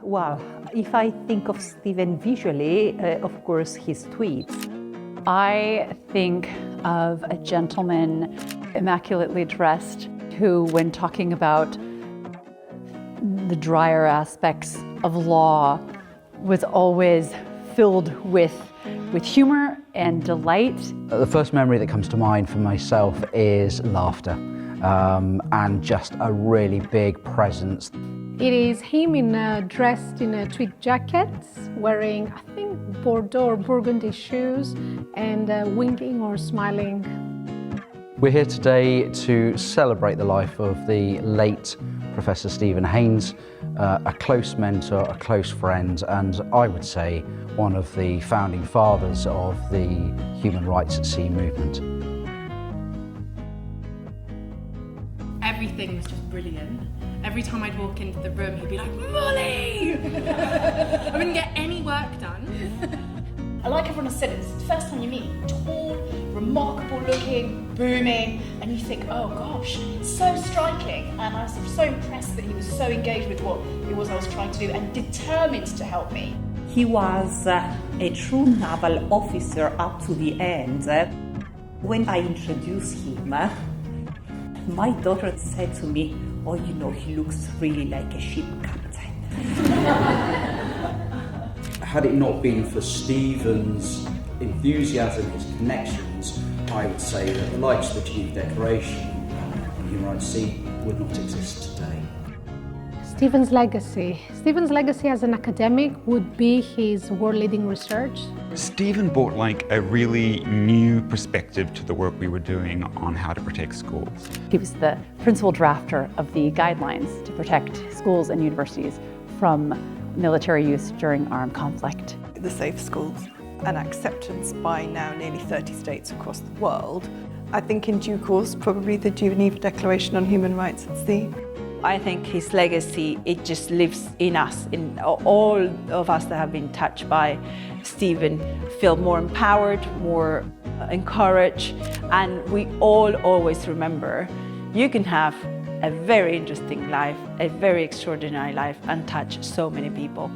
Well, if I think of Steven visually, of course, his tweets. I think of a gentleman, immaculately dressed, who, when talking about the drier aspects of law, was always filled with humor and delight. The first memory that comes to mind for myself is laughter and just a really big presence. It is him dressed in a tweed jacket, wearing, I think, Bordeaux or Burgundy shoes, and winking or smiling. We're here today to celebrate the life of the late Professor Steven Haines, a close mentor, a close friend, and I would say one of the founding fathers of the human rights at sea movement. Everything was just brilliant. Every time I'd walk into the room, he'd be like, "Molly!" I wouldn't get any work done. Like everyone has said, it's the first time you meet, tall, remarkable looking, booming, and you think, oh gosh, so striking. And I was so impressed that he was so engaged with what it was I was trying to do and determined to help me. He was a true naval officer up to the end. When I introduced him, my daughter said to me, "Oh, you know, he looks really like a ship captain." Had it not been for Steven's enthusiasm, his connections, I would say that the likes of the Geneva Declaration and human rights at sea would not exist today. Steven's legacy. Steven's legacy as an academic would be his world-leading research. Steven brought a really new perspective to the work we were doing on how to protect schools. He was the principal drafter of the guidelines to protect schools and universities from military use during armed conflict. The safe schools and acceptance by now nearly 30 states across the world. I think in due course, probably the Geneva Declaration on Human Rights at Sea. I think his legacy, it just lives in us, in all of us that have been touched by Steven, feel more empowered, more encouraged, and we all always remember you can have a very interesting life, a very extraordinary life, and touch so many people.